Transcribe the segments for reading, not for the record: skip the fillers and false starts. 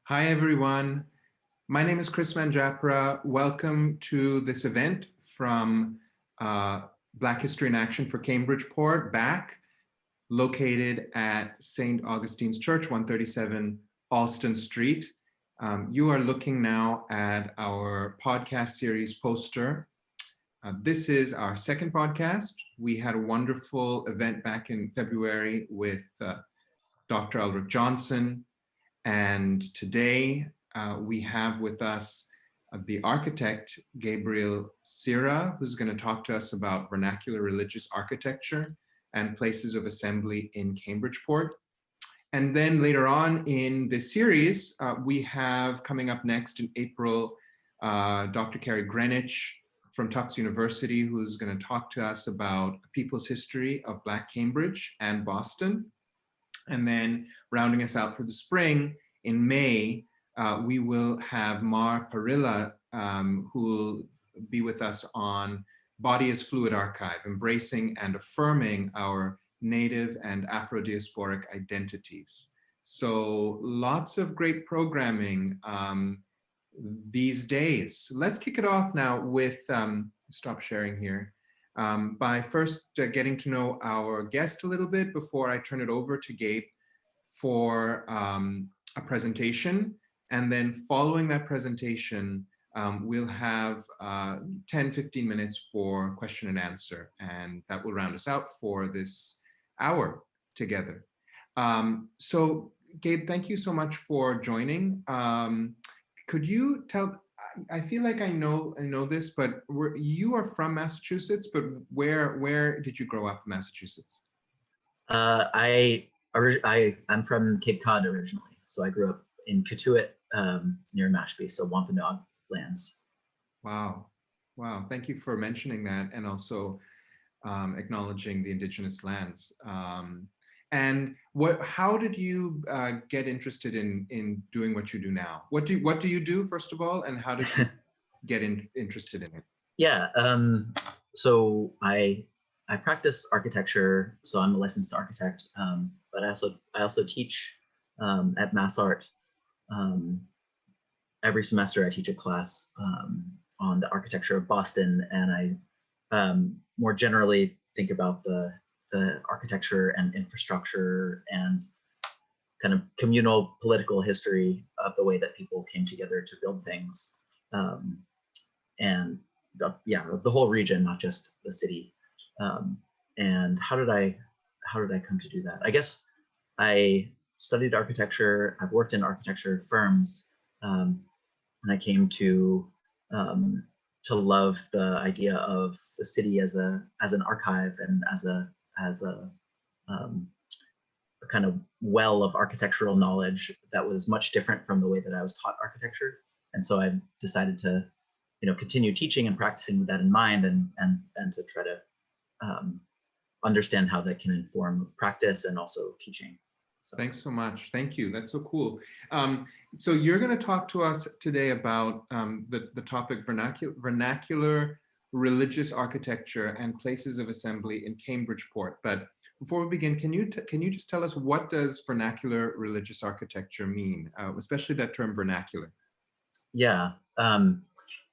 Hi, everyone. My name is Chris Manjapra. Welcome to this event from Black History in Action for Cambridgeport, BAC, located at St. Augustine's Church, 137 Alston Street. You are looking now at our podcast series poster. This is our second podcast. We had a wonderful event back in February with Dr. Aldrich Johnson. And today we have with us the architect, Gabriel Cira, who's going to talk to us about vernacular religious architecture and places of assembly in Cambridgeport. And then later on in this series, we have coming up next in April, Dr. Carrie Greenwich from Tufts University, who's going to talk to us about people's history of Black Cambridge and Boston. And then rounding us out for the spring, in May, we will have Mar Parilla, who will be with us on Body as Fluid Archive, embracing and affirming our Native and Afro-diasporic identities. So lots of great programming these days. Let's kick it off now with, stop sharing here, by first getting to know our guest a little bit before I turn it over to Gabe for a presentation. And then following that presentation, we'll have 10-15 minutes for question and answer. And that will round us out for this hour together. So Gabe, thank you so much for joining. Could you tell, I feel like I know this, but you are from Massachusetts, but where did you grow up in Massachusetts? I'm from Cape Cod originally, so I grew up in Katuitt, near Mashpee, so Wampanoag lands. Wow. Thank you for mentioning that, and also acknowledging the Indigenous lands. And how did you get interested in doing what you do now? What do you do, first of all, and how did you get interested in it? Yeah, so I practice architecture, so I'm a licensed architect, but I also teach at MassArt. Every semester I teach a class on the architecture of Boston, and I more generally think about the architecture and infrastructure and kind of communal political history of the way that people came together to build things, and the whole region, not just the city. And how did I come to do that? I guess I studied architecture. I've worked in architecture firms, and I came to love the idea of the city as an archive and as a kind of well of architectural knowledge that was much different from the way that I was taught architecture. And so I decided to, continue teaching and practicing with that in mind, and to try to understand how that can inform practice and also teaching. So. Thanks so much. Thank you. That's so cool. So you're going to talk to us today about the topic vernacular religious architecture and places of assembly in Cambridgeport. But before we begin, can you just tell us, what does vernacular religious architecture mean, especially that term vernacular? Yeah.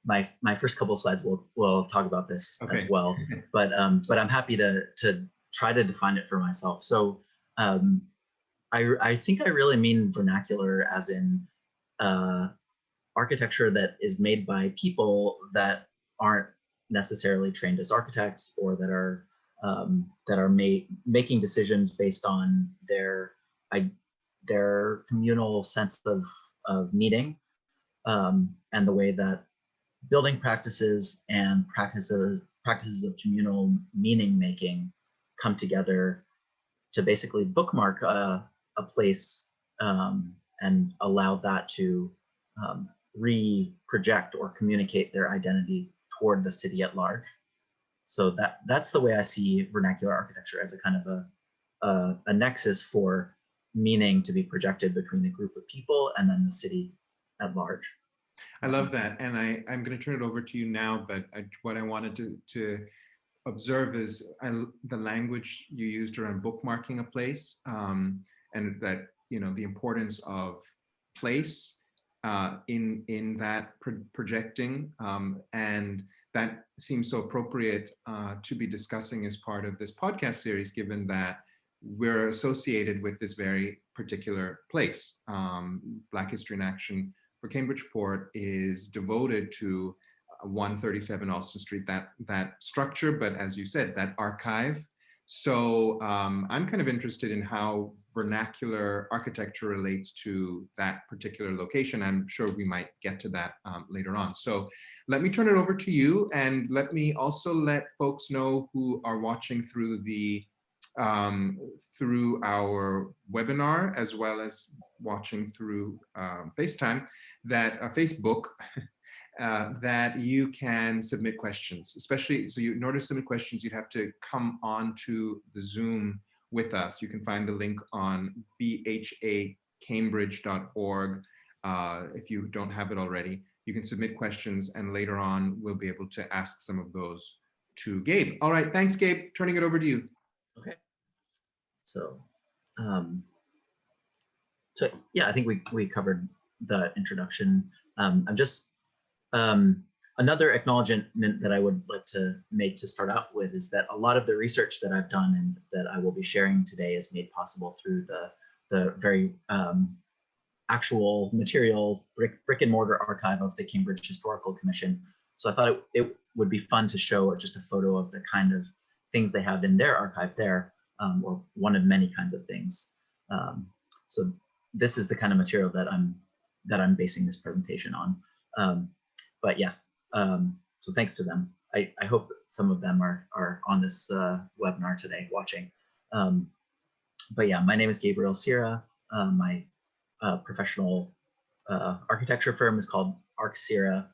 My first couple of slides will talk about this as well, but I'm happy to try to define it for myself. So I think I really mean vernacular as in architecture that is made by people that aren't necessarily trained as architects, or that are making decisions based on their communal sense of meaning, and the way that building practices and practices of communal meaning making come together to basically bookmark a place, and allow that to re-project or communicate their identity toward the city at large. So that's the way I see vernacular architecture, as a kind of a nexus for meaning to be projected between a group of people and then the city at large. I love that, and I'm going to turn it over to you now, but what I wanted to observe is the language you used around bookmarking a place, and that, the importance of place in that projecting, and that seems so appropriate to be discussing as part of this podcast series, given that we're associated with this very particular place. Black History in Action for Cambridgeport is devoted to 137 Alston Street, that structure, but as you said, that archive. So I'm kind of interested in how vernacular architecture relates to that particular location. I'm sure we might get to that later on. So let me turn it over to you, and let me also let folks know who are watching through through our webinar, as well as watching through FaceTime, that Facebook, that you can submit questions, especially, so in order to submit questions, you'd have to come on to the Zoom with us. You can find the link on bhacambridge.org. If you don't have it already, you can submit questions, and later on, we'll be able to ask some of those to Gabe. All right, thanks, Gabe. Turning it over to you. Okay. So, yeah, I think we covered the introduction. I'm just another acknowledgement that I would like to make to start out with is that a lot of the research that I've done and that I will be sharing today is made possible through the very actual material brick and mortar archive of the Cambridge Historical Commission. So I thought it would be fun to show just a photo of the kind of things they have in their archive there, or one of many kinds of things. So this is the kind of material that I'm basing this presentation on. But yes, so thanks to them. I hope some of them are on this webinar today watching. But yeah, my name is Gabriel Cira. My professional architecture firm is called Cira.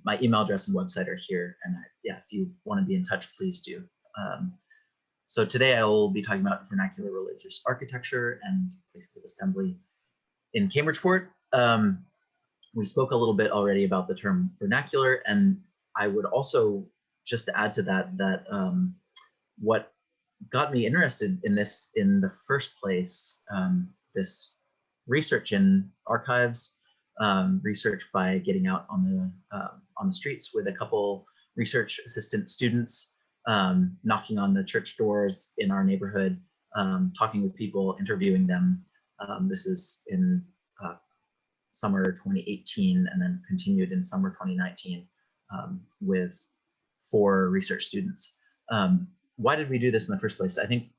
My email address and website are here. And yeah, if you want to be in touch, please do. So today I will be talking about vernacular religious architecture and places of assembly in Cambridgeport. We spoke a little bit already about the term vernacular, and I would also just add to that what got me interested in this in the first place, this research in archives, research by getting out on the streets with a couple research assistant students, knocking on the church doors in our neighborhood, talking with people, interviewing them. This is in summer 2018, and then continued in summer 2019 with 4 research students. Why did we do this in the first place? I think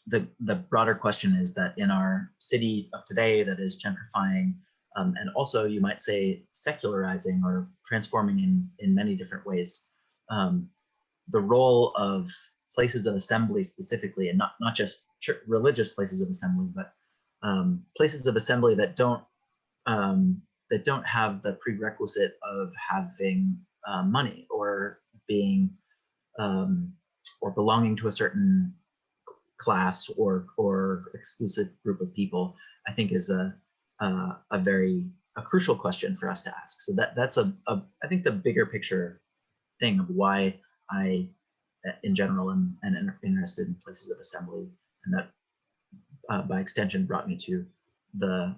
the broader question is that in our city of today that is gentrifying, and also you might say secularizing or transforming in many different ways, the role of places of assembly specifically, and not just religious places of assembly, but places of assembly that don't have the prerequisite of having money or being or belonging to a certain class or exclusive group of people, I think is a crucial question for us to ask. So that's I think the bigger picture thing of why I, in general, am interested in places of assembly, and that by extension brought me to the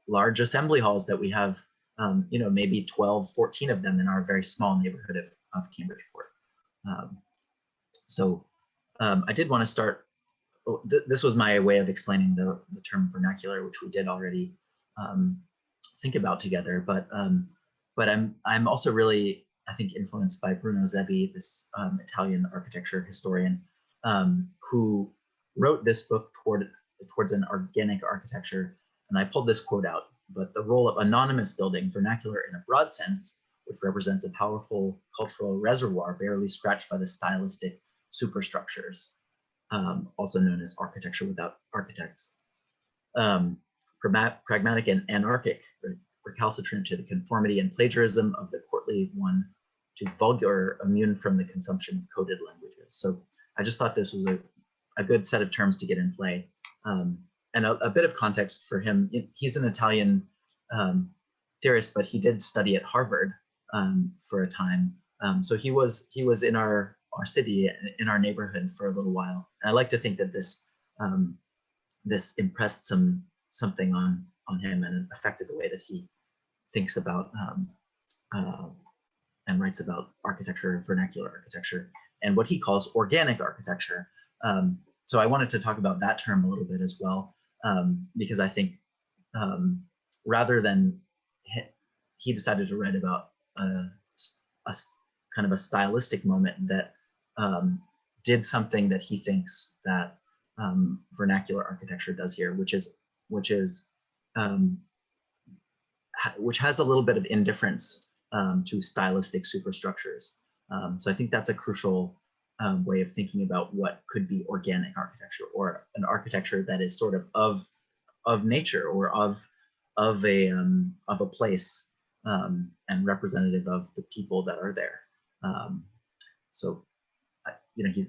large assembly halls that we have, maybe 12, 14 of them in our very small neighborhood of Cambridgeport. So I did want to start, this was my way of explaining the term vernacular, which we did already think about together, but I'm also really, I think, influenced by Bruno Zevi, this Italian architecture historian, who wrote this book towards an organic architecture. And I pulled this quote out, but the role of anonymous building, vernacular in a broad sense, which represents a powerful cultural reservoir barely scratched by the stylistic superstructures, also known as architecture without architects. Pragmatic and anarchic, recalcitrant to the conformity and plagiarism of the courtly one, to vulgar, immune from the consumption of coded languages. So I just thought this was a good set of terms to get in play. And a bit of context for him. He's an Italian theorist, but he did study at Harvard for a time. So he was in our city, in our neighborhood for a little while. And I like to think that this impressed something on him and affected the way that he thinks about and writes about architecture, vernacular architecture, and what he calls organic architecture. So I wanted to talk about that term a little bit as well, because I think rather than he decided to write about a kind of a stylistic moment that did something that he thinks that vernacular architecture does here, which has a little bit of indifference to stylistic superstructures. So I think that's a crucial way of thinking about what could be organic architecture, or an architecture that is sort of nature, or of a place, and representative of the people that are there. So he's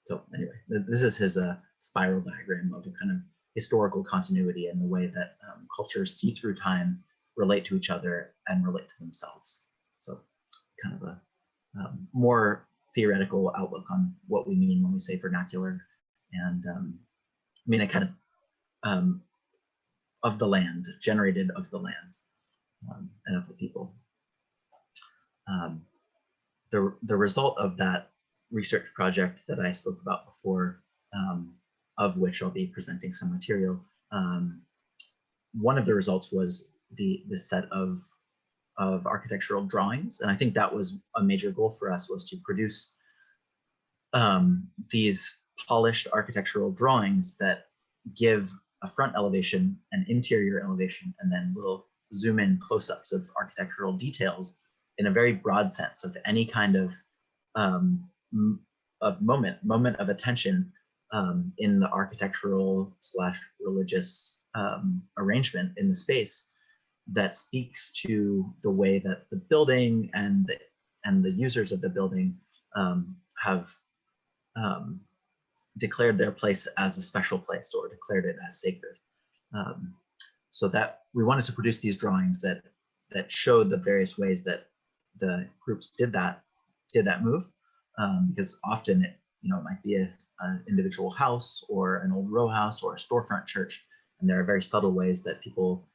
so anyway, this is his spiral diagram of a kind of historical continuity and the way that cultures see through time, relate to each other, and relate to themselves. So kind of a more theoretical outlook on what we mean when we say vernacular, and I mean a kind of the land, generated of the land, and of the people. The result of that research project that I spoke about before, of which I'll be presenting some material, one of the results was the set of architectural drawings, and I think that was a major goal for us, was to produce these polished architectural drawings that give a front elevation, an interior elevation, and then little zoom in close-ups of architectural details in a very broad sense of any kind of moment of attention in the architectural / religious arrangement in the space, that speaks to the way that the building and the users of the building have declared their place as a special place, or declared it as sacred. So that we wanted to produce these drawings that showed the various ways that the groups did that move, because often it might be an individual house, or an old row house, or a storefront church, and there are very subtle ways that people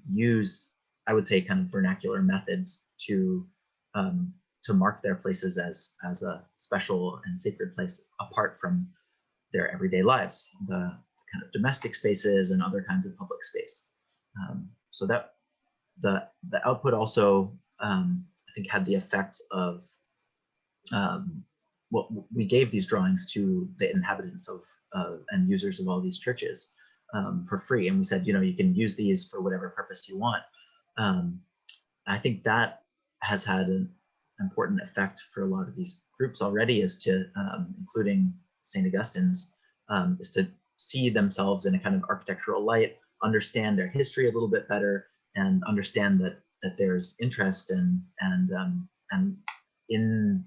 use, I would say, kind of vernacular methods to mark their places as a special and sacred place apart from their everyday lives, the kind of domestic spaces and other kinds of public space. So that the output also, I think, had the effect of we gave these drawings to the inhabitants of and users of all these churches for free, and we said, you can use these for whatever purpose you want. I think that has had an important effect for a lot of these groups already, is to, including St. Augustine's, is to see themselves in a kind of architectural light, understand their history a little bit better, and understand that there's interest and in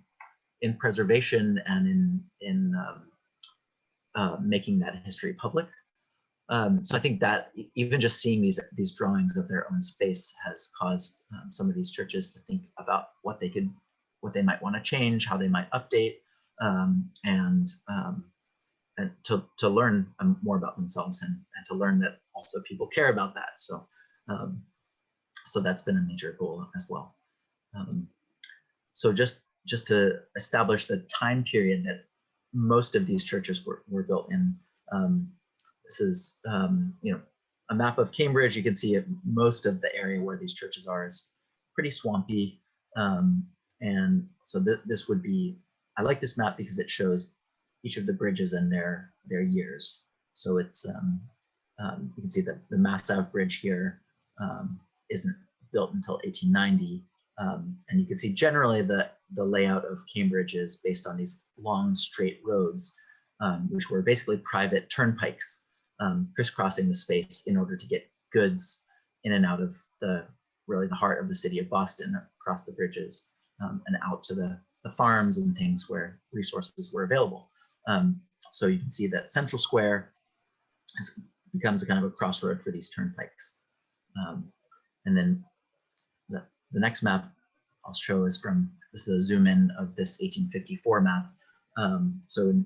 preservation and in making that history public. So I think that even just seeing these drawings of their own space has caused some of these churches to think about what they might want to change, how they might update, and to learn more about themselves, and to learn that also people care about that. So so that's been a major goal as well. So just to establish the time period that most of these churches were built in. This is a map of Cambridge. You can see most of the area where these churches are is pretty swampy, and so this would be. I like this map because it shows each of the bridges and their years. So it's you can see that the Mass Ave Bridge here isn't built until 1890, and you can see generally the layout of Cambridge is based on these long straight roads, which were basically private turnpikes crisscrossing the space in order to get goods in and out of the heart of the city of Boston, across the bridges, and out to the farms and things where resources were available. So you can see that Central Square becomes a kind of a crossroad for these turnpikes. And then the next map I'll show is this is a zoom in of this 1854 map. So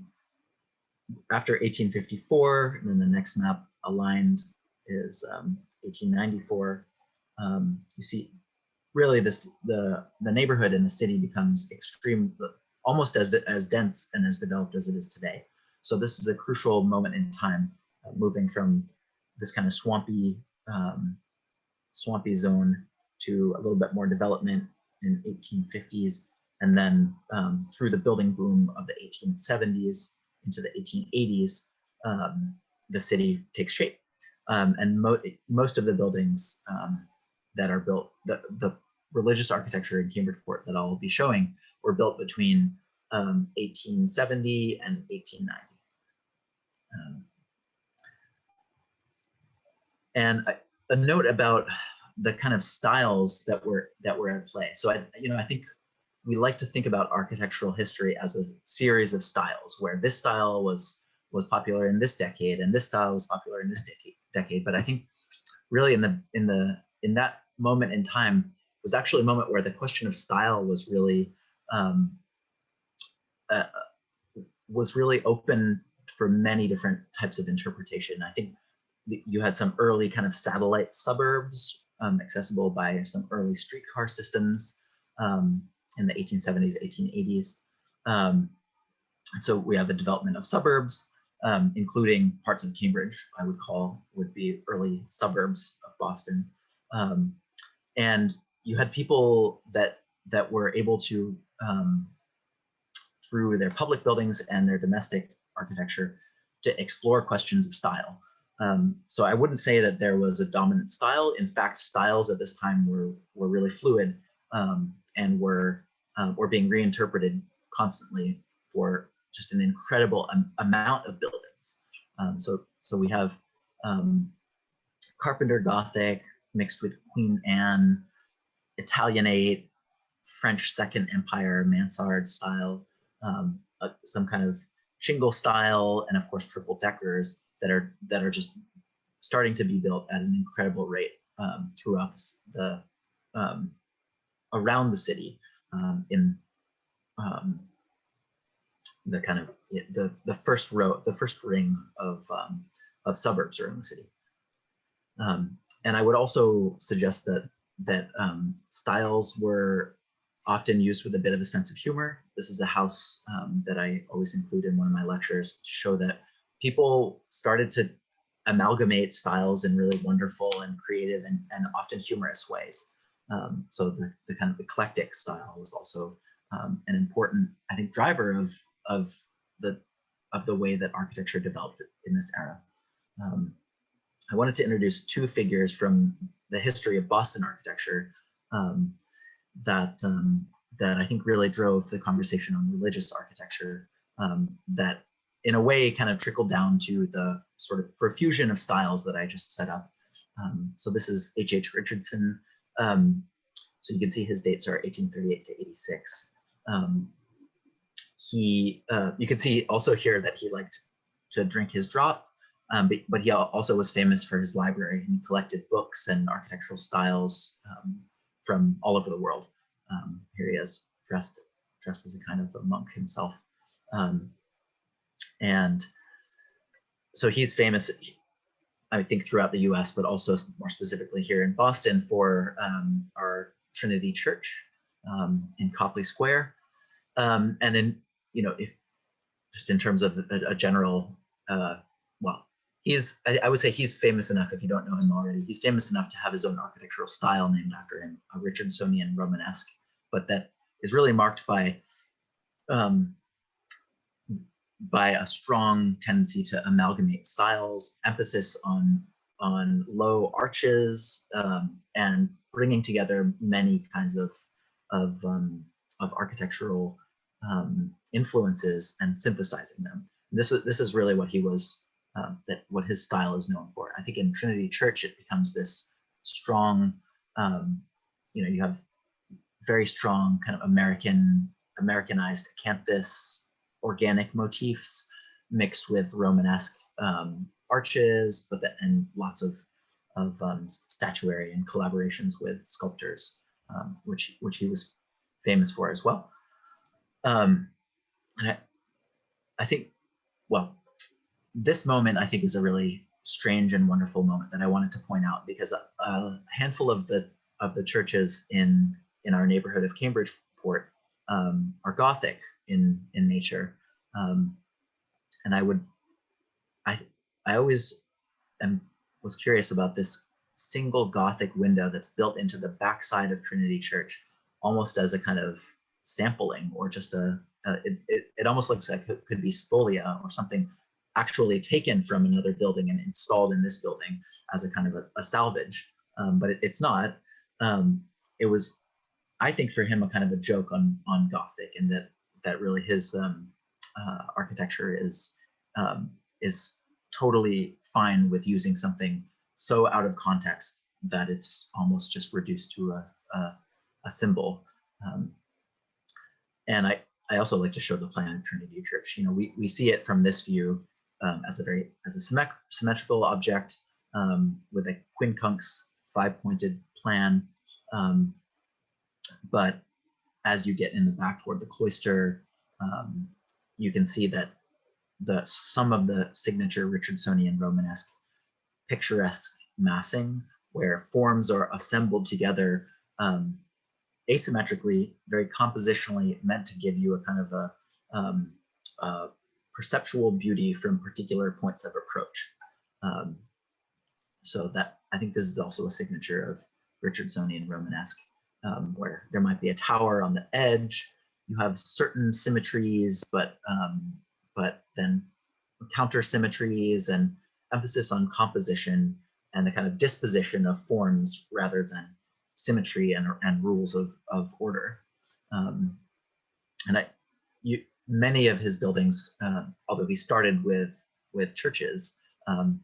after 1854, and then the next map aligned is 1894. You see, really the neighborhood in the city becomes almost as dense and as developed as it is today. So this is a crucial moment in time, moving from this kind of swampy zone to a little bit more development in 1850s, and then through the building boom of the 1870s into the 1880s, the city takes shape. And most of the buildings that are built, the religious architecture in Cambridgeport that I'll be showing, were built between 1870 and 1890. And a note about the kind of styles that were at play. So I think we like to think about architectural history as a series of styles, where this style was popular in this decade, and this style was popular in this decade. But I think really in that moment in time was actually a moment where the question of style was really open for many different types of interpretation. I think you had some early kind of satellite suburbs accessible by some early streetcar systems in the 1870s, 1880s. And so we have the development of suburbs, including parts of Cambridge, would be early suburbs of Boston. And you had people that were able to, through their public buildings and their domestic architecture, to explore questions of style. So I wouldn't say that there was a dominant style. In fact, styles at this time were really fluid and were being reinterpreted constantly for just an incredible amount of buildings. So we have Carpenter Gothic mixed with Queen Anne, Italianate, French Second Empire mansard style, some kind of shingle style, and of course triple deckers that are just starting to be built at an incredible rate throughout the around the city in the kind of the first ring of suburbs around the city. And I would also suggest that styles were often used with a bit of a sense of humor. This is a house that I always include in one of my lectures to show that people started to amalgamate styles in really wonderful and creative and often humorous ways. So the kind of eclectic style was also an important, I think, driver of the way that architecture developed in this era. I wanted to introduce two figures from the history of Boston architecture that I think really drove the conversation on religious architecture, that in a way kind of trickled down to the sort of profusion of styles that I just set up. So this is H.H. Richardson. So you can see his dates are 1838 to 86. You can see also here that he liked to drink his drop, but he also was famous for his library, and he collected books and architectural styles from all over the world. Here he is dressed as a kind of a monk himself. And so he's famous, I think, throughout the US, but also more specifically here in Boston for our Trinity Church in Copley Square. And in, if just in terms of a general, well, I would say he's famous enough, if you don't know him already, he's famous enough to have his own architectural style named after him, a Richardsonian Romanesque, but that is really marked by a strong tendency to amalgamate styles, emphasis on low arches, and bringing together many kinds of architectural influences and synthesizing them. This is really what he was, what his style is known for. I think in Trinity Church it becomes this strong, you have very strong kind of Americanized acanthus organic motifs mixed with Romanesque arches, and lots of statuary and collaborations with sculptors, which he was famous for as well. And I think, well, this moment I think is a really strange and wonderful moment that I wanted to point out, because a handful of the churches in our neighborhood of Cambridgeport are Gothic in nature, and I always was curious about this single Gothic window that's built into the backside of Trinity Church, almost as a kind of sampling, or just it almost looks like it could be spolia or something actually taken from another building and installed in this building as a kind of a salvage, but it's not. It was, I think, for him, a kind of a joke on Gothic, and that really his architecture is totally fine with using something so out of context that it's almost just reduced to a symbol. And I also like to show the plan of Trinity Church. You know, we see it from this view as a symmetrical object with a quincunx 5-pointed plan. But as you get in the back toward the cloister, you can see that some of the signature Richardsonian Romanesque picturesque massing, where forms are assembled together asymmetrically, very compositionally, meant to give you a kind of a perceptual beauty from particular points of approach. So that, I think this is also a signature of Richardsonian Romanesque, where there might be a tower on the edge. You have certain symmetries, but then counter symmetries and emphasis on composition and the kind of disposition of forms rather than symmetry and rules of order. And many of his buildings, although he started with churches,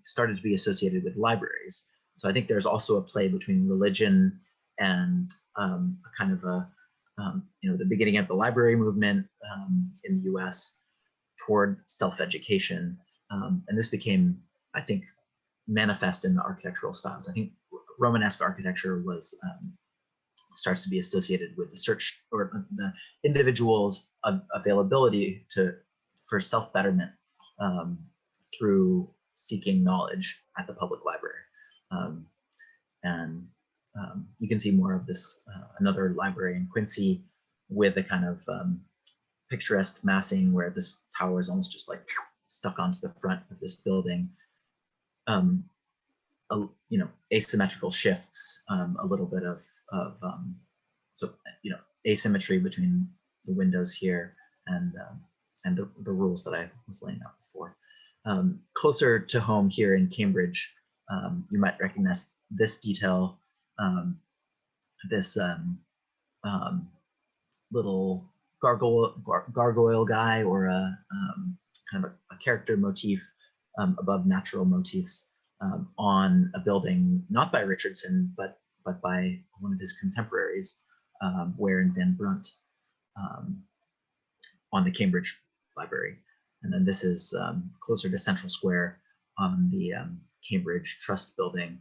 started to be associated with libraries. So I think there's also a play between religion and a kind of the beginning of the library movement in the US toward self-education. And this became, I think, manifest in the architectural styles. I think Romanesque architecture starts to be associated with the search or the individual's availability for self-betterment through seeking knowledge at the public library. And you can see more of this, another library in Quincy with a kind of picturesque massing where this tower is almost just like stuck onto the front of this building. Asymmetrical shifts, a little bit of asymmetry between the windows here and the rules that I was laying out before. Closer to home here in Cambridge, you might recognize this detail, this little gargoyle guy, or a kind of a character motif above natural motifs on a building, not by Richardson, but by one of his contemporaries, Ware and Van Brunt, on the Cambridge Library. And then this is closer to Central Square on the Cambridge Trust building.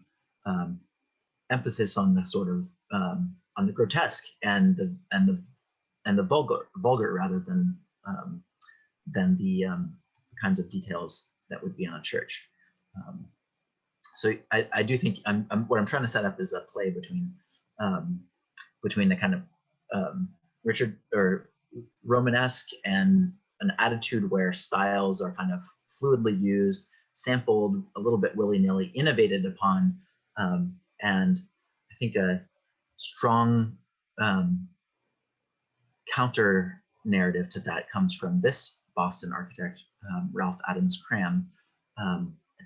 Emphasis on the sort of on the grotesque and the vulgar rather than the kinds of details that would be on a church. So I do think what I'm trying to set up is a play between the kind of Richard or Romanesque and an attitude where styles are kind of fluidly used, sampled a little bit willy-nilly, innovated upon, and I think a strong counter narrative to that comes from this Boston architect, Ralph Adams Cram.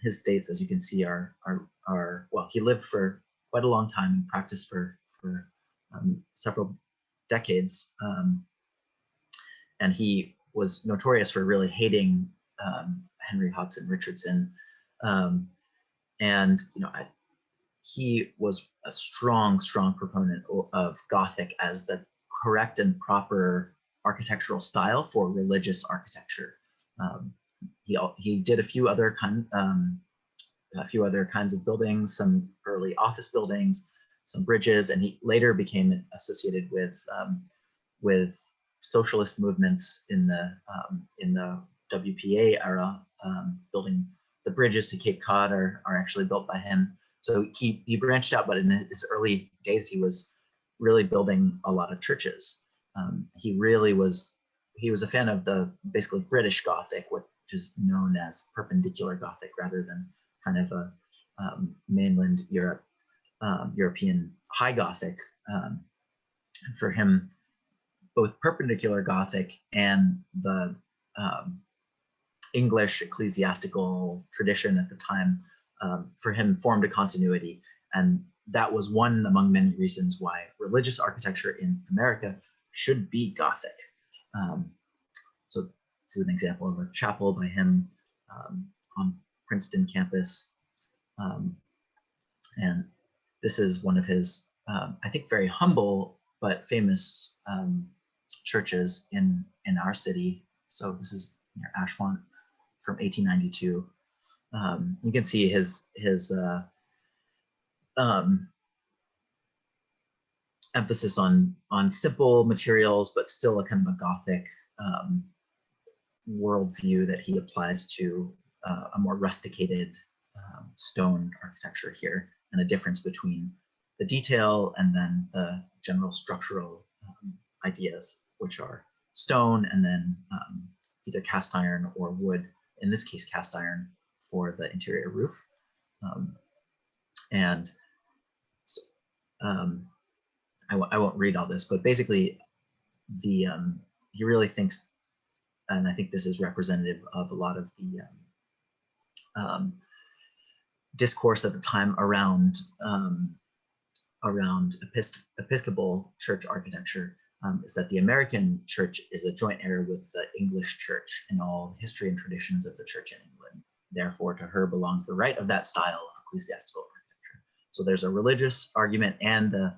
His states, as you can see, are well, he lived for quite a long time and practiced for several decades, and he was notorious for really hating Henry Hodgson Richardson, and he was a strong proponent of Gothic as the correct and proper architectural style for religious architecture. He did a few other kinds of buildings, some early office buildings, some bridges, and he later became associated with socialist movements in the WPA era, building the bridges to Cape Cod are actually built by him. So he branched out, but in his early days, he was really building a lot of churches. He was a fan of the basically British Gothic, which is known as perpendicular Gothic rather than kind of a mainland European High Gothic. For him, both perpendicular Gothic and the English ecclesiastical tradition at the time, for him, formed a continuity. And that was one among many reasons why religious architecture in America should be Gothic. So this is an example of a chapel by him on Princeton campus. And this is one of his, I think, very humble but famous churches in our city. So this is near Ashmont from 1892. You can see his emphasis on simple materials, but still a kind of a Gothic worldview that he applies to a more rusticated stone architecture here, and a difference between the detail and then the general structural ideas, which are stone and then either cast iron or wood, in this case cast iron, for the interior roof. And so, I won't read all this, but basically he really thinks, and I think this is representative of a lot of the discourse at the time around Episcopal church architecture, is that the American church is a joint heir with the English church in all history and traditions of the church in England. Therefore, to her belongs the right of that style of ecclesiastical architecture. So there's a religious argument and the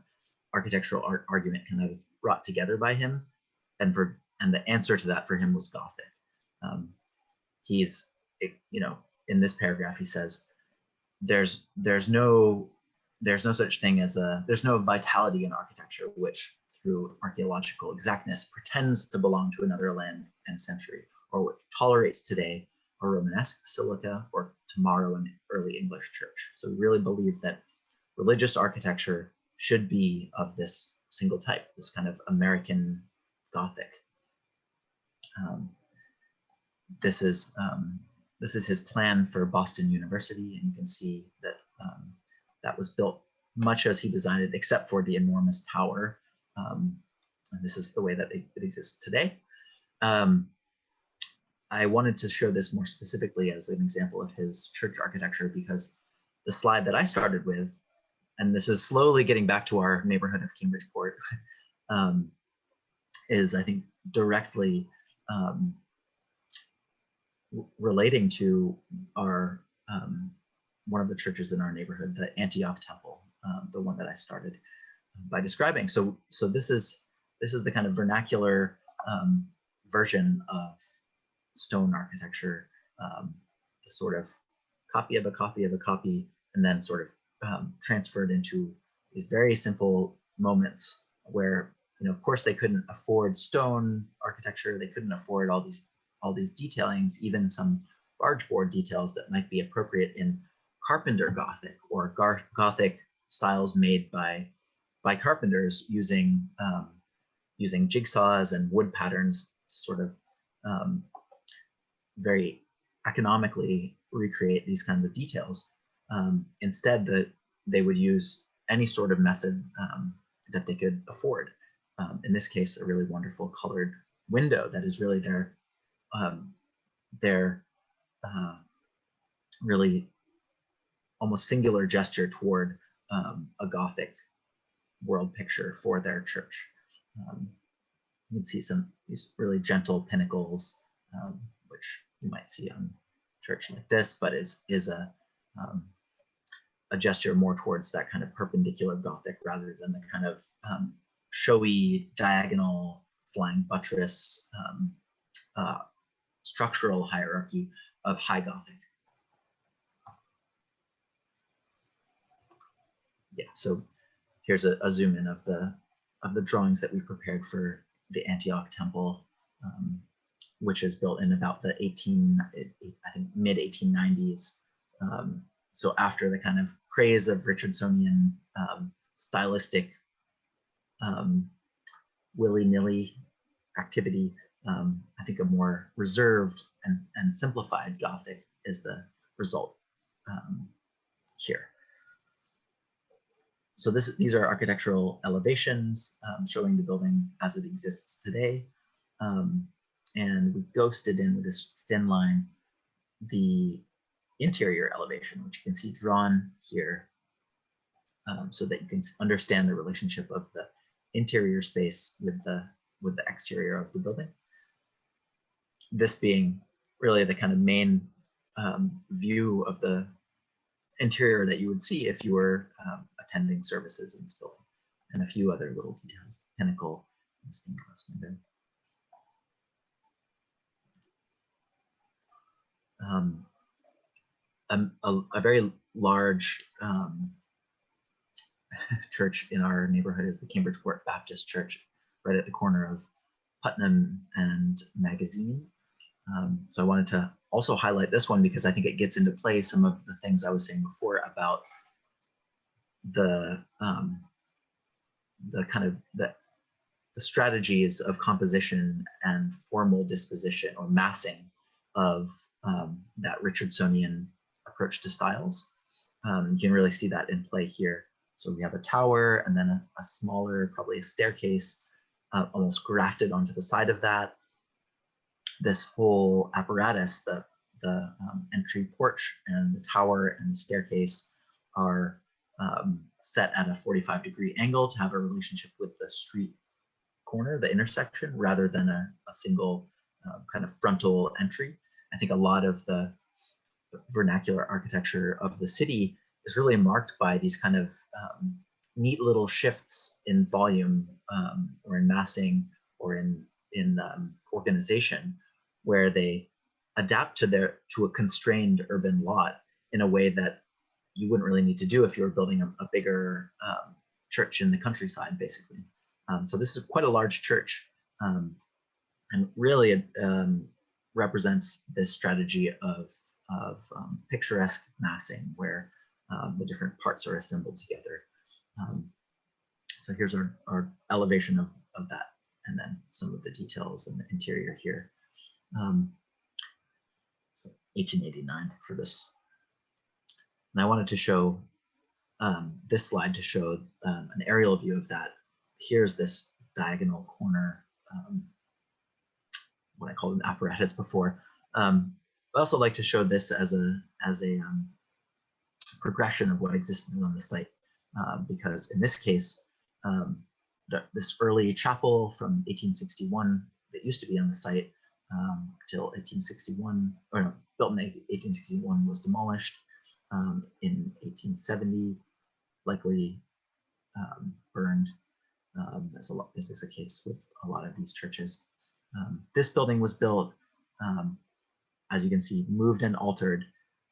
architectural argument kind of brought together by him, and the answer to that for him was Gothic. In this paragraph he says there's no such thing as there's no vitality in architecture which through archaeological exactness pretends to belong to another land and century, or which tolerates today a Romanesque basilica or tomorrow an early English church. So we really believe that religious architecture should be of this single type, this kind of American Gothic. This is his plan for Boston University, and you can see that that was built much as he designed it, except for the enormous tower. And this is the way that it exists today. I wanted to show this more specifically as an example of his church architecture because the slide that I started with, and this is slowly getting back to our neighborhood of Cambridgeport, is I think directly relating to our one of the churches in our neighborhood, the Antioch Temple, the one that I started by describing. So this is the kind of vernacular version of stone architecture, sort of copy of a copy of a copy, and then sort of transferred into these very simple moments where, of course, they couldn't afford stone architecture. They couldn't afford all these detailings, even some barge board details that might be appropriate in carpenter Gothic or Gothic styles made by carpenters using jigsaws and wood patterns to sort of very economically recreate these kinds of details. Instead, they would use any sort of method that they could afford. In this case, a really wonderful colored window that is really their really almost singular gesture toward a Gothic world picture for their church. You can see these really gentle pinnacles, which you might see on a church like this, but is a gesture more towards that kind of perpendicular Gothic rather than the kind of showy diagonal flying buttress structural hierarchy of High Gothic. Yeah, so here's a zoom in of the drawings that we prepared for the Antioch Temple, which is built in about the mid 1890s. So after the kind of craze of Richardsonian stylistic willy-nilly activity, I think a more reserved and simplified Gothic is the result here. So these are architectural elevations showing the building as it exists today. And we ghosted in with this thin line the interior elevation, which you can see drawn here, so that you can understand the relationship of the interior space with the exterior of the building. This being really the kind of main view of the interior that you would see if you were attending services in this building, and a few other little details, pinnacle and stained glass window. A very large church in our neighborhood is the Cambridgeport Baptist Church, right at the corner of Putnam and Magazine. So I wanted to also highlight this one because I think it gets into play some of the things I was saying before about the kind of the strategies of composition and formal disposition or massing of that Richardsonian approach to styles. You can really see that in play here. So we have a tower and then a smaller, probably a staircase, almost grafted onto the side of that. This whole apparatus, the entry porch and the tower and the staircase are set at a 45-degree angle to have a relationship with the street corner, the intersection, rather than a single kind of frontal entry. I think a lot of the vernacular architecture of the city is really marked by these kind of neat little shifts in volume or in massing or in organization, where they adapt to a constrained urban lot in a way that you wouldn't really need to do if you were building a bigger church in the countryside, basically. So this is quite a large church, and really it represents this strategy of picturesque massing, where the different parts are assembled together. So here's our elevation of that, and then some of the details in the interior here. So 1889 for this. And I wanted to show this slide to show an aerial view of that. Here's this diagonal corner, what I called an apparatus before. I also like to show this as a progression of what existed on the site, because in this case, this early chapel from 1861 that used to be on the site till 1861, or no, built in 1861, was demolished in 1870, likely burned, as is the case with a lot of these churches. This building was built, as you can see, moved and altered.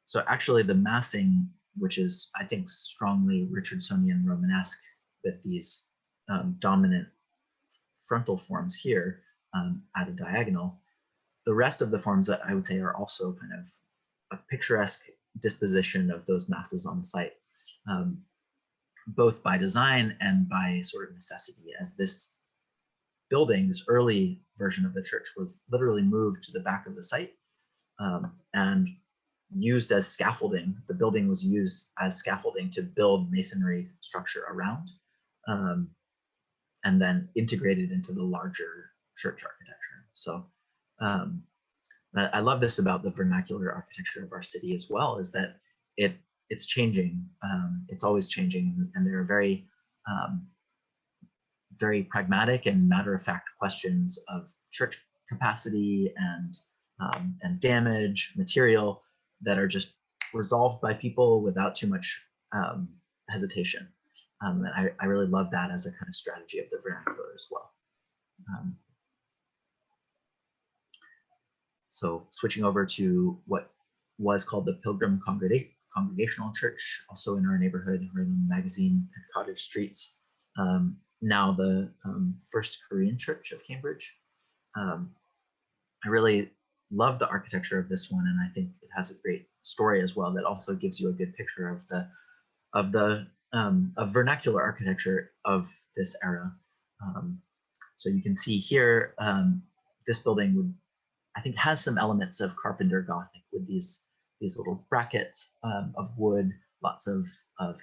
So actually the massing, which is, I think, strongly Richardsonian Romanesque with these dominant frontal forms here at a diagonal, the rest of the forms that I would say are also kind of a picturesque disposition of those masses on the site, both by design and by sort of necessity, as this building, this early version of the church, was literally moved to the back of the site and used as scaffolding. The building was used as scaffolding to build masonry structure around, and then integrated into the larger church architecture. So I love this about the vernacular architecture of our city as well, is that it's changing. It's always changing, and there are very pragmatic and matter-of-fact questions of church capacity and damage, material, that are just resolved by people without too much hesitation. And I really love that as a kind of strategy of the vernacular as well. So switching over to what was called the Pilgrim Congregational Church, also in our neighborhood, right on Magazine and Cottage Streets. Now the First Korean Church of Cambridge. I really love the architecture of this one, and I think it has a great story as well that also gives you a good picture of vernacular architecture of this era. So you can see here, this building I think has some elements of Carpenter Gothic with these little brackets of wood, lots of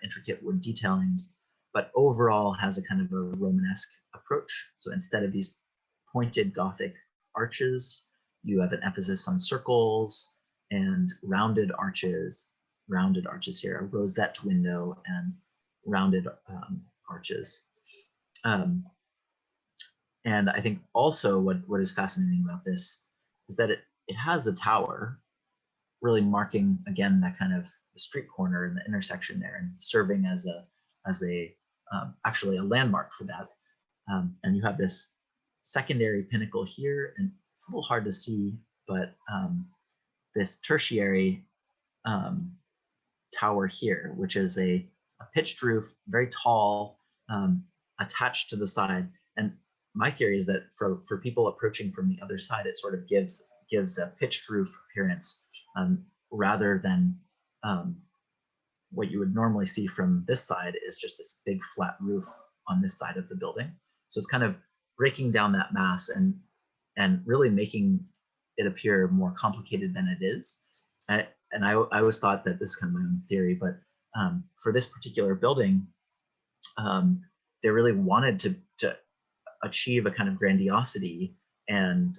intricate wood detailings, but overall has a kind of a Romanesque approach. So instead of these pointed Gothic arches, you have an emphasis on circles and rounded arches here, a rosette window and rounded arches. And I think also what is fascinating about this is that it has a tower really marking, again, that kind of the street corner and the intersection there, and serving as actually a landmark for that. And you have this secondary pinnacle here, and it's a little hard to see, but this tertiary tower here, which is a pitched roof, very tall, attached to the side. And my theory is that for people approaching from the other side, it sort of gives a pitched roof appearance, rather than what you would normally see from this side is just this big flat roof on this side of the building. So it's kind of breaking down that mass and really making it appear more complicated than it is. And I always thought that this is kind of my own theory, but for this particular building, they really wanted to achieve a kind of grandiosity and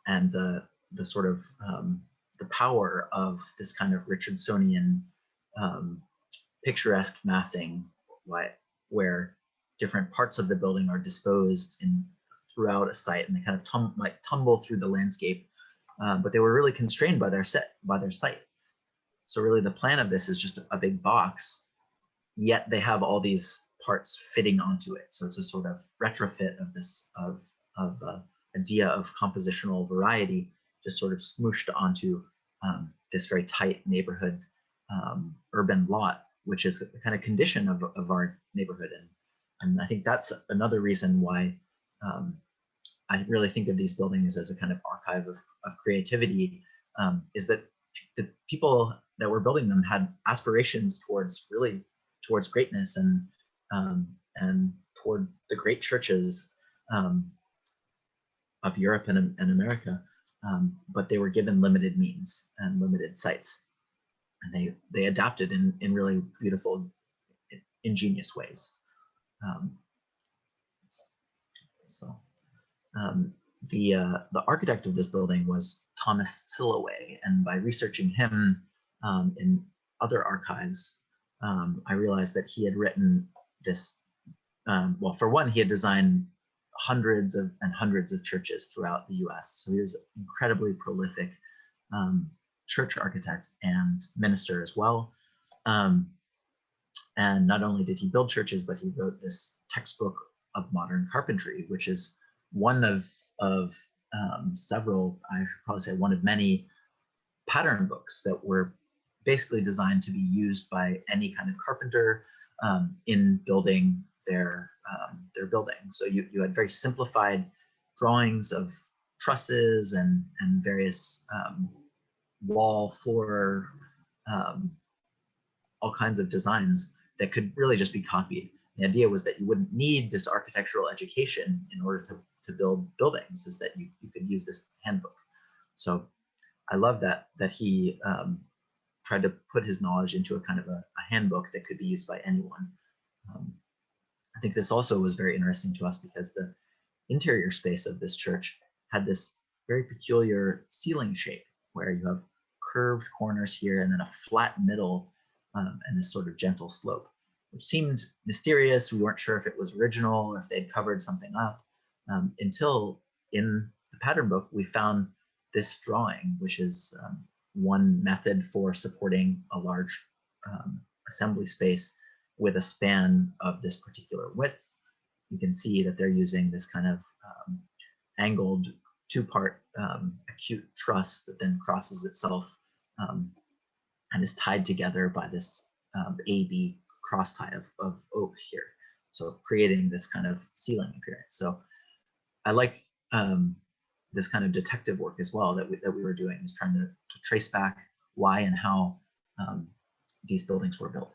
the sort of the power of this kind of Richardsonian picturesque massing, where different parts of the building are disposed throughout a site, and they kind of might tumble through the landscape, but they were really constrained by their site. So really the plan of this is just a big box, yet they have all these parts fitting onto it. So it's a sort of retrofit of this idea of compositional variety, just sort of smooshed onto this very tight neighborhood urban lot, which is a kind of condition of our neighborhood. And I think that's another reason why I really think of these buildings as a kind of archive of creativity, is that the people that were building them had aspirations towards greatness and toward the great churches of Europe and America, but they were given limited means and limited sites, and they adapted in really beautiful, ingenious ways. The architect of this building was Thomas Silloway, and by researching him in other archives, I realized that he had written this. Well, for one, he had designed hundreds of churches throughout the U.S. So he was an incredibly prolific church architect and minister as well. And not only did he build churches, but he wrote this textbook of modern carpentry, which is one of several, I should probably say one of many pattern books that were basically designed to be used by any kind of carpenter in building their building. So you had very simplified drawings of trusses and various wall, floor, all kinds of designs that could really just be copied. The idea was that you wouldn't need this architectural education in order to build buildings, is that you could use this handbook. So I love that he tried to put his knowledge into a kind of a handbook that could be used by anyone. I think this also was very interesting to us because the interior space of this church had this very peculiar ceiling shape, where you have curved corners here and then a flat middle and this sort of gentle slope, which seemed mysterious. We weren't sure if it was original or if they'd covered something up, until in the pattern book we found this drawing, which is one method for supporting a large assembly space with a span of this particular width. You can see that they're using this kind of angled two-part acute truss that then crosses itself and is tied together by this A-B cross tie of oak here. So creating this kind of ceiling appearance. So I like this kind of detective work as well that we were doing, is trying to trace back why and how these buildings were built.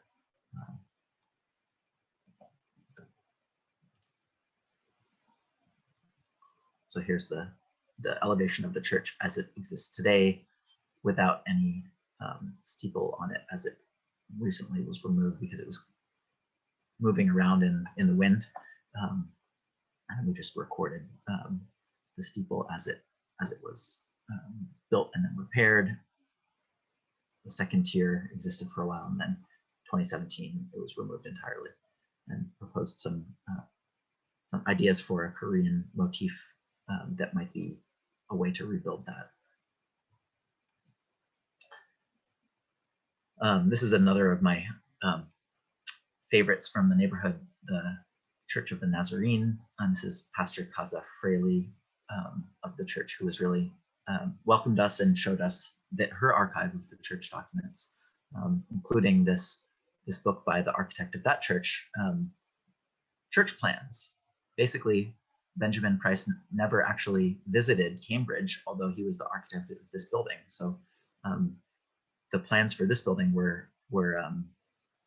So here's the elevation of the church as it exists today, without any steeple on it, as it recently was removed because it was moving around in the wind. And we just recorded the steeple as it was built and then repaired. The second tier existed for a while, and then 2017 it was removed entirely, and proposed some ideas for a Korean motif that might be a way to rebuild that. This is another of my favorites from the neighborhood, the Church of the Nazarene. And this is Pastor Kaza Fraley of the church, who has really welcomed us and showed us that her archive of the church documents, including this book by the architect of that church, church plans. Basically, Benjamin Price never actually visited Cambridge, although he was the architect of this building. So the plans for this building were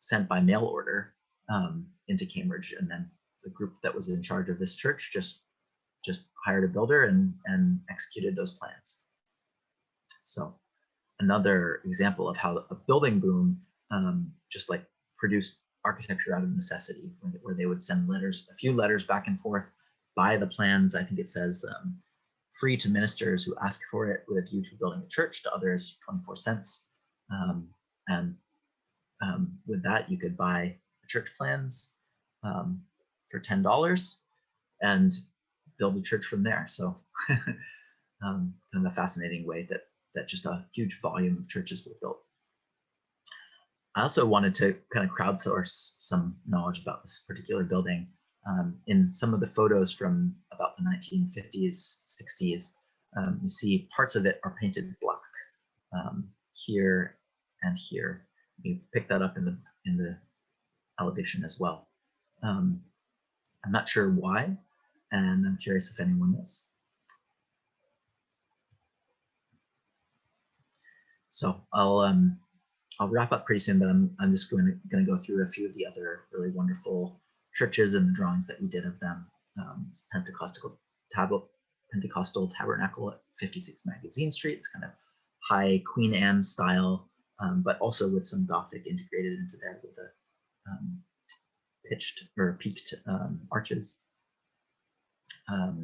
sent by mail order into Cambridge, and then the group that was in charge of this church just hired a builder and executed those plans. So another example of how a building boom just like produced architecture out of necessity, where they would send letters, a few letters back and forth, buy the plans. I think it says free to ministers who ask for it with a view to building a church, to others 24 cents. And with that, you could buy church plans for $10 and build a church from there. So kind of a fascinating way that just a huge volume of churches were built. I also wanted to kind of crowdsource some knowledge about this particular building. In some of the photos from about the 1950s, 60s, you see parts of it are painted black, here and here. You pick that up in the elevation as well. I'm not sure why, and I'm curious if anyone knows. So I'll wrap up pretty soon, but I'm just going to go through a few of the other really wonderful churches and the drawings that we did of them. Pentecostal Tabernacle at 56 Magazine Street. It's kind of high Queen Anne style, but also with some Gothic integrated into there with the peaked arches.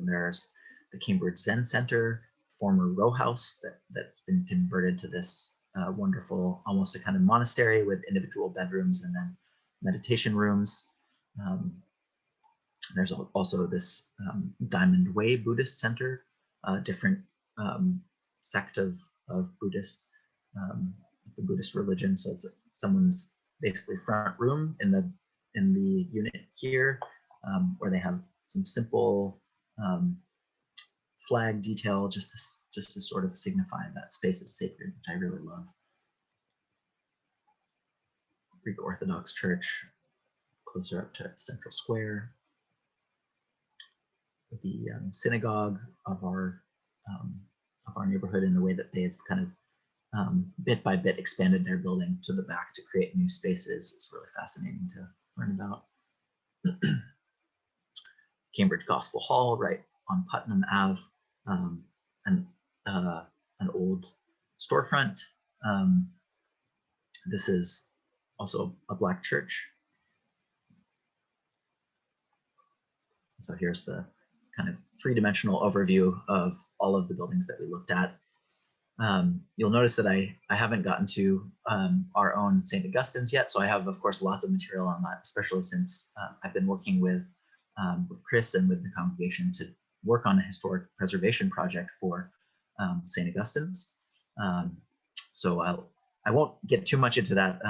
There's the Cambridge Zen Center, former row house that's been converted to this wonderful, almost a kind of monastery with individual bedrooms and then meditation rooms. There's also this Diamond Way Buddhist Center, a different sect of Buddhist, the Buddhist religion. So it's someone's basically front room in the unit here, where they have some simple flag detail just to sort of signify that space is sacred, which I really love. Greek Orthodox Church, closer up to Central Square. The synagogue of our neighborhood, in the way that they've kind of bit by bit expanded their building to the back to create new spaces. It's really fascinating to learn about. Cambridge Gospel Hall, right on Putnam Ave, an old storefront. This is also a Black church. So here's the kind of three-dimensional overview of all of the buildings that we looked at. You'll notice that I haven't gotten to our own St. Augustine's yet, so I have, of course, lots of material on that, especially since I've been working with Chris and with the congregation to work on a historic preservation project for St. Augustine's. So I won't get too much into that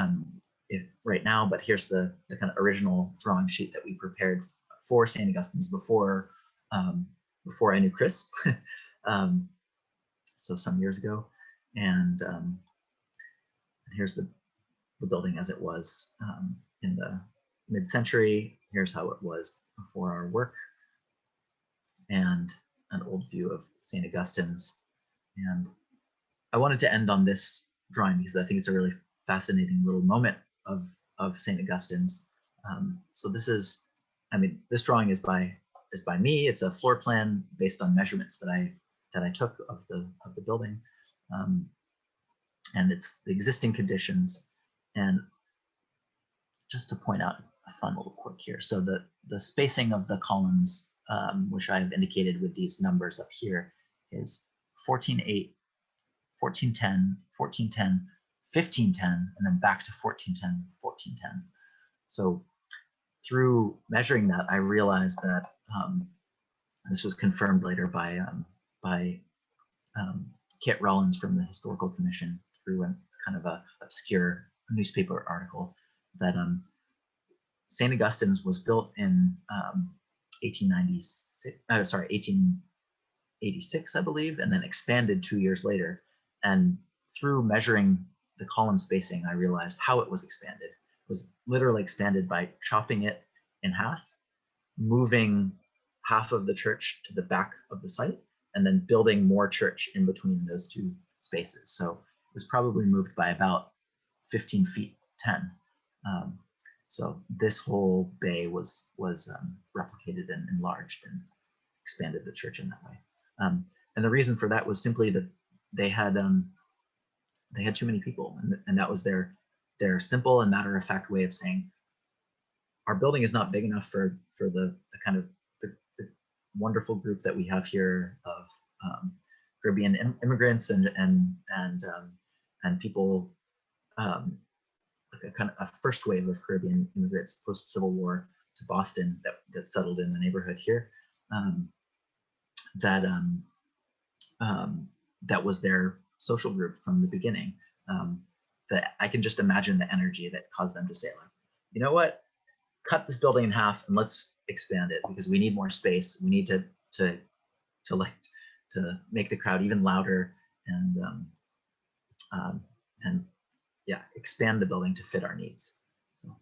right now, but here's the kind of original drawing sheet that we prepared for St. Augustine's before I knew Chris. So some years ago, and here's the building as it was in the mid-century. Here's how it was before our work, and an old view of St. Augustine's. And I wanted to end on this drawing because I think it's a really fascinating little moment of St. Augustine's. So this is, I mean, this drawing is by me. It's a floor plan based on measurements that I took of the building, and it's the existing conditions. And just to point out a fun little quirk here, so the spacing of the columns, which I've indicated with these numbers up here, is 14:8, 14:10, 14:10, 15:10, and then back to 14:10, 14:10. So through measuring that, I realized that this was confirmed later by Kit Rollins from the Historical Commission through a kind of a obscure newspaper article, that St. Augustine's was built in 1886, I believe, and then expanded 2 years later. And through measuring the column spacing, I realized how it was expanded. It was literally expanded by chopping it in half, moving half of the church to the back of the site, and then building more church in between those two spaces. So it was probably moved by about 15 feet 10. So this whole bay was replicated and enlarged and expanded the church in that way. And the reason for that was simply that they had too many people, and that was their simple and matter-of-fact way of saying, our building is not big enough for the kind of the wonderful group that we have here of Caribbean immigrants and people, like a kind of a first wave of Caribbean immigrants post-Civil War to Boston that settled in the neighborhood here. That was their social group from the beginning. That I can just imagine the energy that caused them to say, like, you know what, cut this building in half and let's expand it because we need more space. We need to make the crowd even louder and yeah, expand the building to fit our needs. So,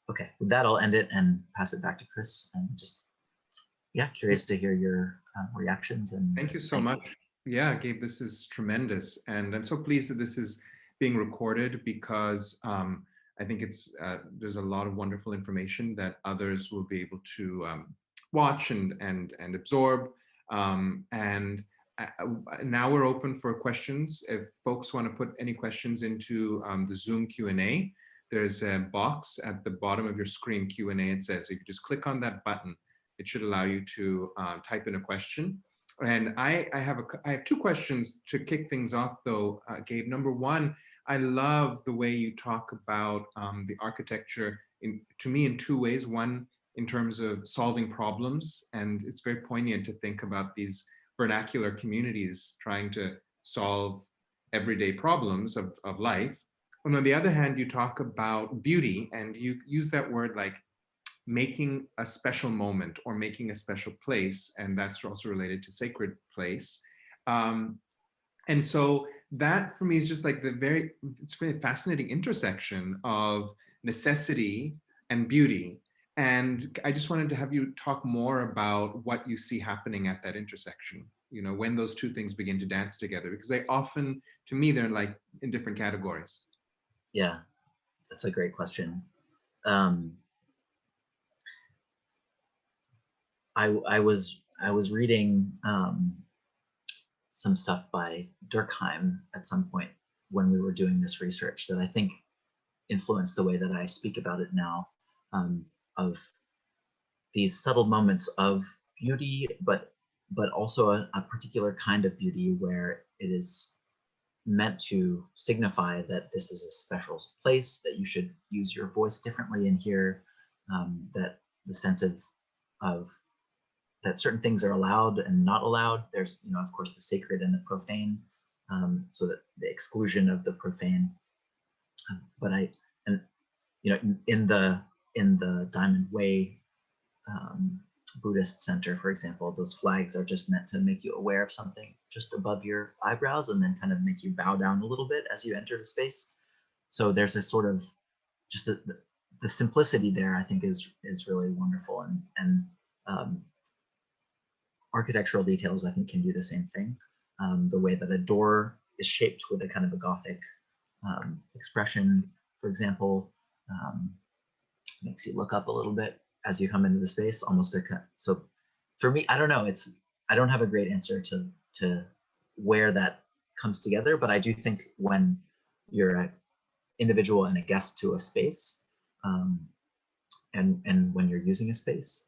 okay, with that, I'll end it and pass it back to Chris. And just, yeah, curious to hear your reactions. And thank you so much. Yeah, Gabe, this is tremendous. And I'm so pleased that this is being recorded because I think it's there's a lot of wonderful information that others will be able to watch and absorb. And now we're open for questions. If folks want to put any questions into the Zoom Q&A, there's a box at the bottom of your screen, Q&A. It says, if you just click on that button, it should allow you to type in a question. And I have two questions to kick things off, though, Gabe. Number one, I love the way you talk about the architecture to me in two ways. One, in terms of solving problems, and it's very poignant to think about these vernacular communities trying to solve everyday problems of life. And on the other hand, you talk about beauty, and you use that word like making a special moment or making a special place, and that's also related to sacred place. And so that for me is just like it's a very fascinating intersection of necessity and beauty. And I just wanted to have you talk more about what you see happening at that intersection, you know, when those two things begin to dance together, because they often, to me, they're like in different categories. Yeah, that's a great question. I was reading some stuff by Durkheim at some point when we were doing this research that I think influenced the way that I speak about it now, of these subtle moments of beauty, but also a particular kind of beauty where it is meant to signify that this is a special place, that you should use your voice differently in here, that the sense of that certain things are allowed and not allowed. There's, you know, of course, the sacred and the profane, so that the exclusion of the profane. But you know, in the Diamond Way Buddhist center, for example, those flags are just meant to make you aware of something just above your eyebrows and then kind of make you bow down a little bit as you enter the space. So there's a sort of just the simplicity there, I think, is really wonderful, and architectural details, I think, can do the same thing. The way that a door is shaped with a kind of a Gothic expression, for example. Makes you look up a little bit as you come into the space, almost so for me, I don't know, I don't have a great answer to where that comes together, but I do think when you're an individual and a guest to a space, and when you're using a space,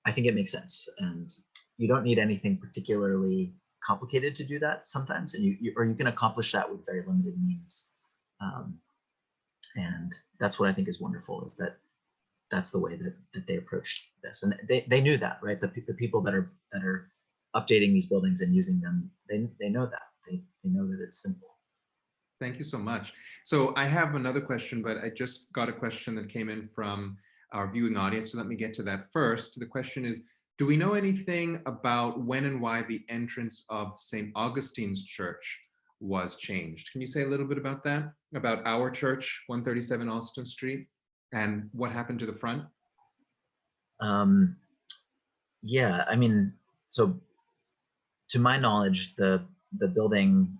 I think it makes sense. And you don't need anything particularly complicated to do that sometimes, and you can accomplish that with very limited means. And that's what I think is wonderful, is that that's the way that they approached this, and they knew that, right? The people that are updating these buildings and using them, they know that they know that it's simple. Thank you so much. So I have another question, but I just got a question that came in from our viewing audience. So let me get to that first. The question is, do we know anything about when and why the entrance of St. Augustine's Church was changed? Can you say a little bit about that? About our church, 137 Alston Street, and what happened to the front? Yeah, I mean, so to my knowledge, the building,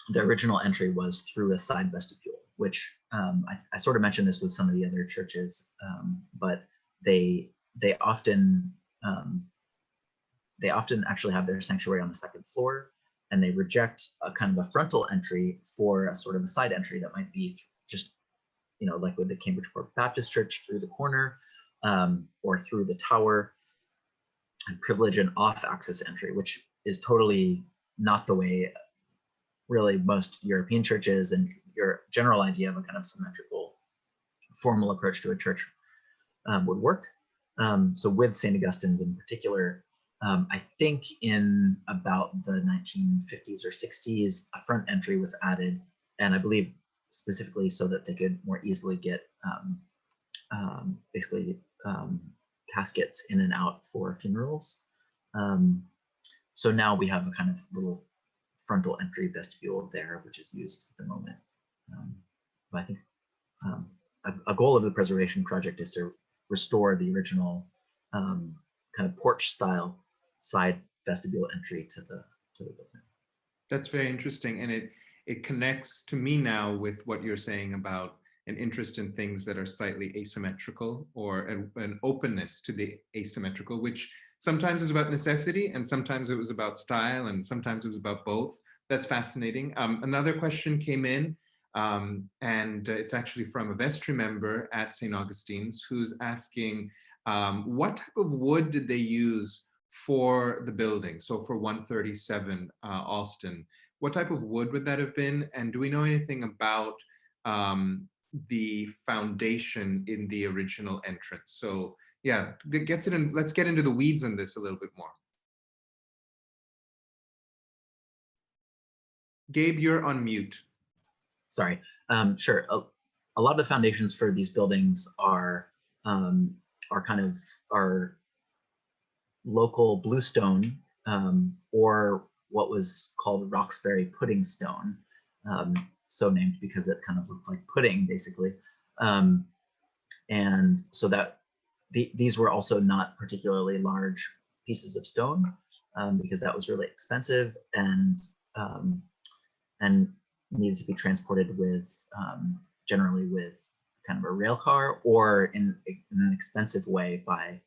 the original entry was through a side vestibule, which I sort of mentioned this with some of the other churches, but they often actually have their sanctuary on the second floor, and they reject a kind of a frontal entry for a sort of a side entry that might be just, like with the Cambridgeport Baptist Church through the corner, or through the tower, and privilege an off-axis entry, which is totally not the way really most European churches and your general idea of a kind of symmetrical formal approach to a church would work. So with St. Augustine's in particular, I think in about the 1950s or 60s, a front entry was added, and I believe specifically so that they could more easily get basically caskets in and out for funerals. So now we have a kind of little frontal entry vestibule there, which is used at the moment. But I think a goal of the preservation project is to restore the original kind of porch style side vestibule entry to the building. That's very interesting, and it connects to me now with what you're saying about an interest in things that are slightly asymmetrical, or an openness to the asymmetrical, which sometimes is about necessity, and sometimes it was about style, and sometimes it was about both. That's fascinating. Another question came in, and it's actually from a vestry member at St. Augustine's, who's asking, what type of wood did they use for the building? So for 137 Alston, what type of wood would that have been? And do we know anything about the foundation in the original entrance? So yeah, let's get into the weeds on this a little bit more. Gabe, you're on mute. Sorry. Sure. A lot of the foundations for these buildings are kind of local bluestone, or what was called Roxbury pudding stone, so named because it kind of looked like pudding, basically. And so that these were also not particularly large pieces of stone, because that was really expensive, and needed to be transported with generally with kind of a rail car, or in an expensive way by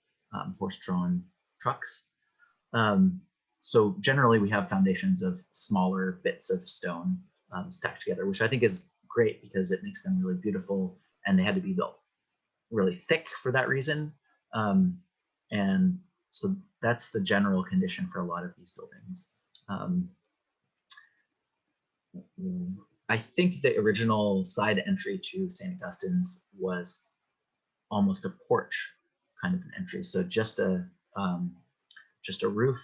horse-drawn trucks. So generally we have foundations of smaller bits of stone stacked together, which I think is great because it makes them really beautiful, and they had to be built really thick for that reason. And so that's the general condition for a lot of these buildings. I think the original side entry to St. Augustine's was almost a porch kind of an entry. So just a roof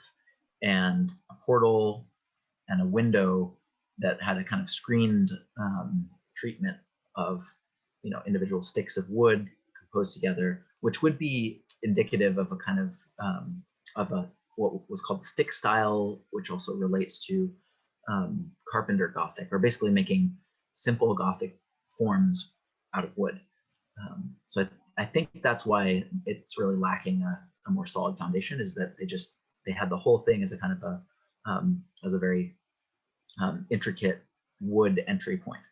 and a portal and a window that had a kind of screened treatment of individual sticks of wood composed together, which would be indicative of a kind of what was called the stick style, which also relates to Carpenter Gothic, or basically making simple Gothic forms out of wood. So I think that's why it's really lacking a more solid foundation, is that they had the whole thing as a kind of as a very intricate wood entry point,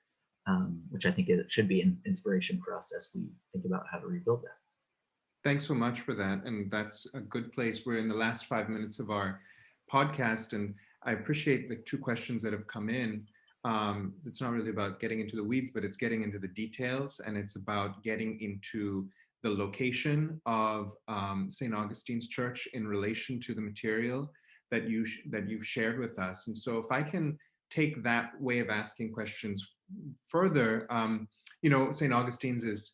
which I think it should be an inspiration for us as we think about how to rebuild that. Thanks so much for that. And that's a good place. We're in the last 5 minutes of our podcast, and I appreciate the two questions that have come in. It's not really about getting into the weeds, but it's getting into the details, and it's about getting into the location of St. Augustine's Church in relation to the material that you've shared with us. And so if I can take that way of asking questions further, St. Augustine's is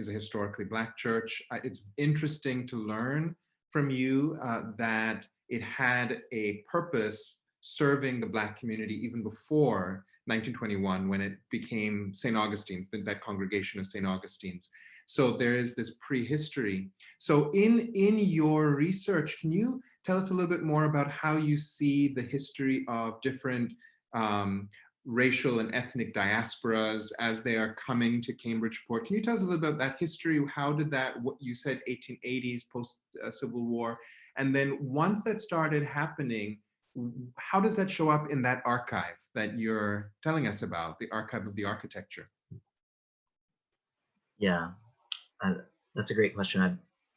a historically Black church. It's interesting to learn from you that it had a purpose serving the Black community even before 1921, when it became St. Augustine's, that congregation of St. Augustine's. So there is this prehistory. So in your research, can you tell us a little bit more about how you see the history of different racial and ethnic diasporas as they are coming to Cambridgeport? Can you tell us a little bit about that history? How did that, what you said, 1880s, post-Civil War, and then once that started happening, how does that show up in that archive that you're telling us about, the archive of the architecture? Yeah, that's a great question. I've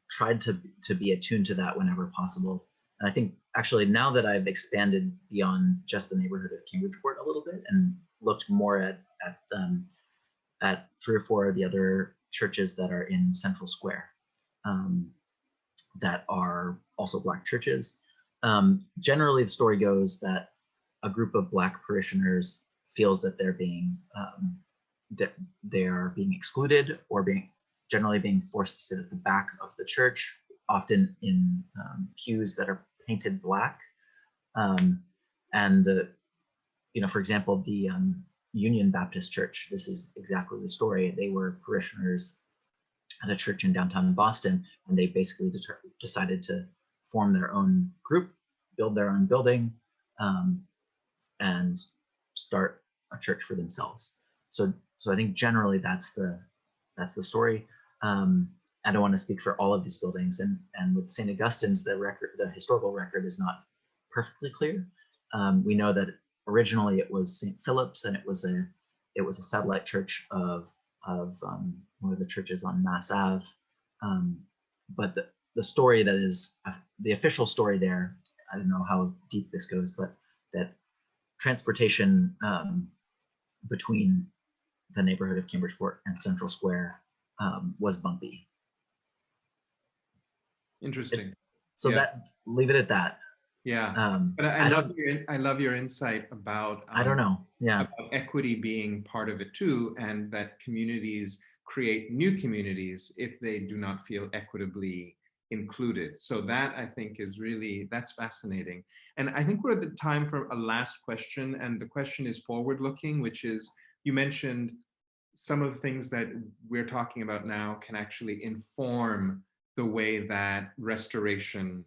tried to be attuned to that whenever possible. And I think actually now that I've expanded beyond just the neighborhood of Cambridgeport a little bit and looked more at 3 or 4 of the other churches that are in Central Square that are also Black churches, generally the story goes that a group of Black parishioners feels that they're being excluded or generally being forced to sit at the back of the church, often in pews that are painted Black. And for example, the Union Baptist Church, this is exactly the story. They were parishioners at a church in downtown Boston, and they basically decided to form their own group, build their own building, and start a church for themselves. So I think generally that's the story. I don't want to speak for all of these buildings, and with St. Augustine's, the historical record is not perfectly clear. We know that originally it was St. Philip's, and it was a satellite church of one of the churches on Mass Ave. But the story that is the official story there, I don't know how deep this goes, but that transportation between the neighborhood of Cambridgeport and Central Square was bumpy. Interesting. That leave it at that. Yeah. But I love your insight about I don't know. Yeah. About equity being part of it too, and that communities create new communities if they do not feel equitably included. So that, I think, that's fascinating. And I think we're at the time for a last question, and the question is forward-looking, which is, you mentioned some of the things that we're talking about now can actually inform the way that restoration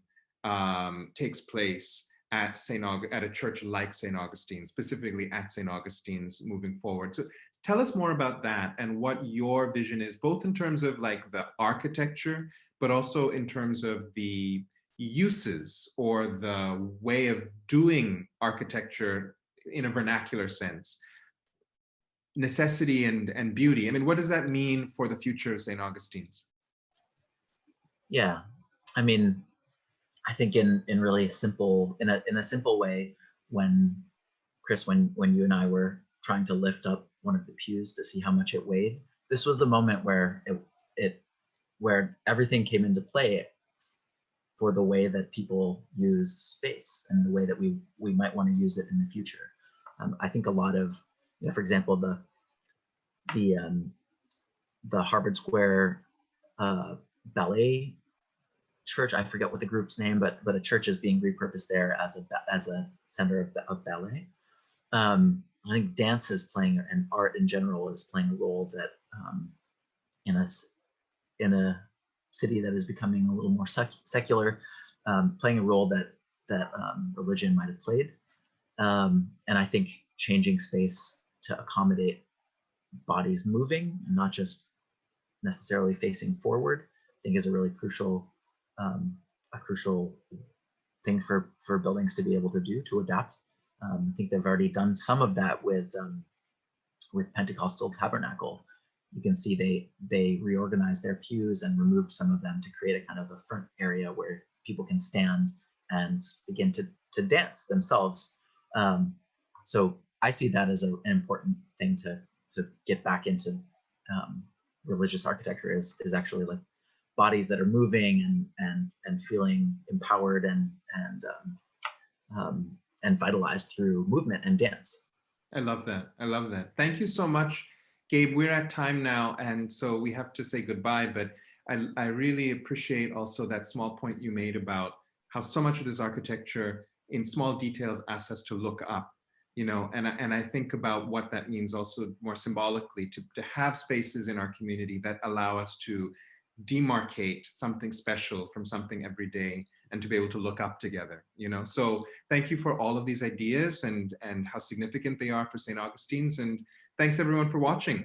takes place at a church like St. Augustine, specifically at St. Augustine's moving forward. So tell us more about that and what your vision is, both in terms of like the architecture, but also in terms of the uses or the way of doing architecture in a vernacular sense. Necessity and beauty. I mean, what does that mean for the future of St. Augustine's? Yeah, I mean, I think in a simple way, when Chris, when you and I were trying to lift up one of the pews to see how much it weighed, this was a moment where where everything came into play for the way that people use space and the way that we might want to use it in the future. I think a lot of, for example, the Harvard Square ballet church, I forget what the group's name, but a church is being repurposed there as a center of ballet. I think dance is playing, and art in general is playing a role that in a city that is becoming a little more secular, playing a role that religion might have played. And I think changing space to accommodate bodies moving and not just necessarily facing forward, I think is a really crucial thing for buildings to be able to do, to adapt I think they've already done some of that with Pentecostal Tabernacle. You can see they reorganized their pews and removed some of them to create a kind of a front area where people can stand and begin to dance themselves. So I see that as an important thing to get back into religious architecture is actually like bodies that are moving and feeling empowered and vitalized through movement and dance. I love that. I love that. Thank you so much, Gabe. We're at time now, and so we have to say goodbye, but I really appreciate also that small point you made about how so much of this architecture in small details asks us to look up, you know, and I think about what that means also more symbolically to have spaces in our community that allow us to demarcate something special from something everyday and to be able to look up together, you know. So thank you for all of these ideas and how significant they are for St. Augustine's, and thanks everyone for watching.